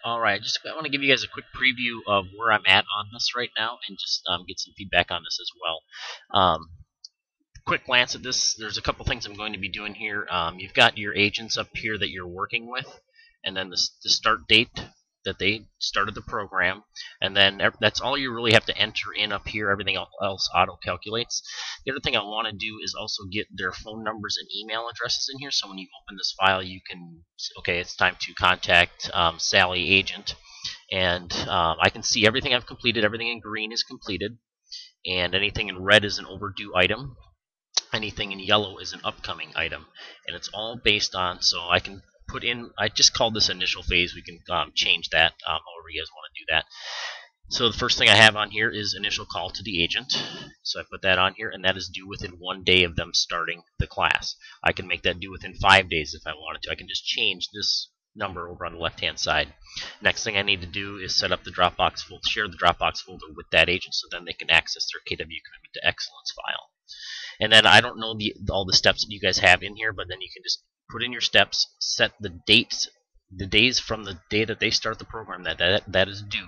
Alright, I want to give you guys a quick preview of where I'm at on this right now and just get some feedback on this as well. Quick glance at this, there's a couple things I'm going to be doing here. You've got your agents up here that you're working with, and then the start date that they started the program, and then that's all you really have to enter in up here. Everything else auto calculates. The other thing I want to do is also get their phone numbers and email addresses in here, so when you open this file you can, okay, it's time to contact Sally agent, and I can see everything I've completed. Everything in green is completed, and anything in red is an overdue item. Anything in yellow is an upcoming item, and it's all based on, so I can put in, I just called this initial phase. We can change that however you guys want to do that. So the first thing I have on here is initial call to the agent. So I put that on here, and that is due within 1 day of them starting the class. I can make that due within 5 days if I wanted to. I can just change this number over on the left hand side. Next thing I need to do is set up the Dropbox folder, share the Dropbox folder with that agent so then they can access their KW Commitment to Excellence file. And then I don't know all the steps that you guys have in here, but then you can just put in your steps, set the dates, the days from the day that they start the program that is due,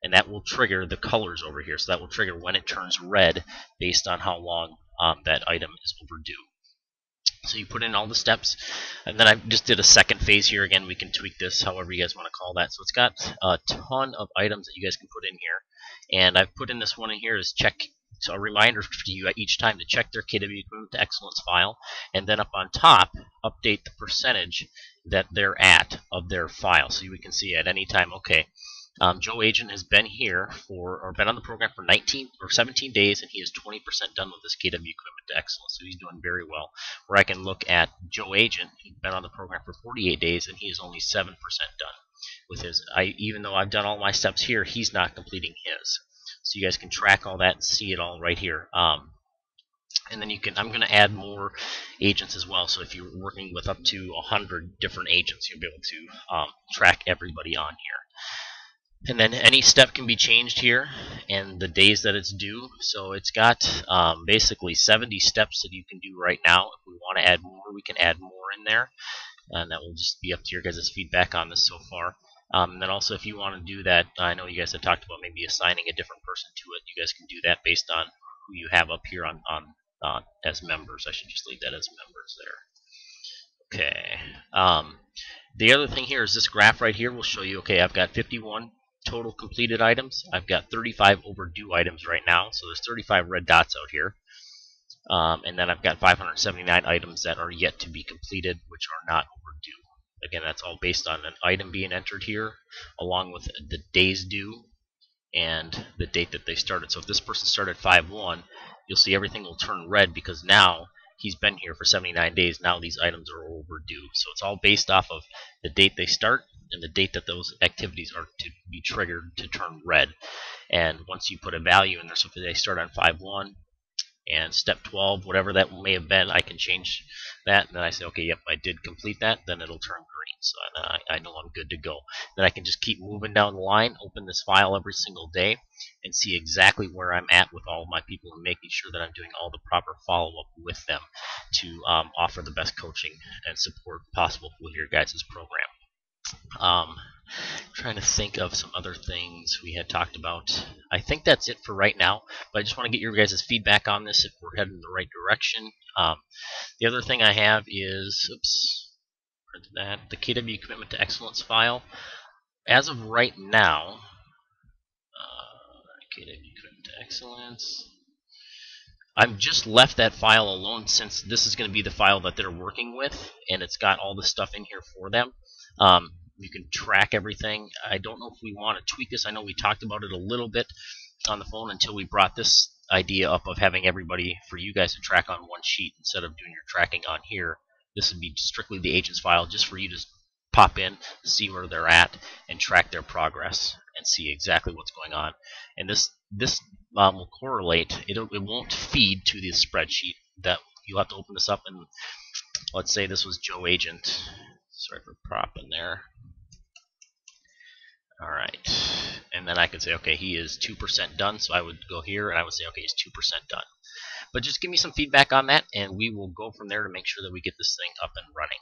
and that will trigger the colors over here. So that will trigger when it turns red based on how long that item is overdue. So you put in all the steps, and then I just did a second phase here. Again, we can tweak this however you guys want to call that. So it's got a ton of items that you guys can put in here, and I've put in this one in here is check. So a reminder for you each time to check their KW Commitment to Excellence file, and then up on top, update the percentage that they're at of their file. So we can see at any time, okay, Joe Agent has been here or been on the program for 19 or 17 days, and he is 20% done with this KW Commitment to Excellence. So he's doing very well. Where I can look at Joe Agent, he's been on the program for 48 days, and he is only 7% done with his. Even though I've done all my steps here, he's not completing his. So you guys can track all that and see it all right here. And then you can, I'm going to add more agents as well. So if you're working with up to 100 different agents, you'll be able to track everybody on here. And then any step can be changed here and the days that it's due. So it's got basically 70 steps that you can do right now. If we want to add more, we can add more in there. And that will just be up to your guys' feedback on this so far. And then also, if you want to do that, I know you guys have talked about maybe assigning a different person to it. You guys can do that based on who you have up here on as members. I should just leave that as members there. Okay. The other thing here is this graph right here will show you, okay, I've got 51 total completed items. I've got 35 overdue items right now. So there's 35 red dots out here. And then I've got 579 items that are yet to be completed, which are not overdue. Again, that's all based on an item being entered here, along with the days due and the date that they started. So if this person started 5/1, you'll see everything will turn red because now he's been here for 79 days. Now these items are overdue. So it's all based off of the date they start and the date that those activities are to be triggered to turn red. And once you put a value in there, so if they start on 5/1, and step 12, whatever that may have been, I can change that. And then I say, okay, yep, I did complete that. Then it'll turn green. So I know I'm good to go. Then I can just keep moving down the line, open this file every single day, and see exactly where I'm at with all of my people and making sure that I'm doing all the proper follow-up with them to offer the best coaching and support possible with your guys' program. Trying to think of some other things we had talked about. I think that's it for right now, but I just want to get your guys' feedback on this if we're heading in the right direction. The other thing I have is, oops, printed that, the KW Commitment to Excellence file. As of right now, KW Commitment to Excellence, I've just left that file alone since this is going to be the file that they're working with, and it's got all the stuff in here for them. You can track everything. I don't know if we want to tweak this. I know we talked about it a little bit on the phone until we brought this idea up of having everybody, for you guys to track on one sheet instead of doing your tracking on here. This would be strictly the agent's file just for you to pop in, see where they're at, and track their progress and see exactly what's going on. And this will correlate. It won't feed to the spreadsheet. That you'll have to open this up, and let's say this was Joe Agent. Sorry for propping there. Alright, and then I could say, okay, he is 2% done, so I would go here and I would say, okay, he's 2% done. But just give me some feedback on that, and we will go from there to make sure that we get this thing up and running.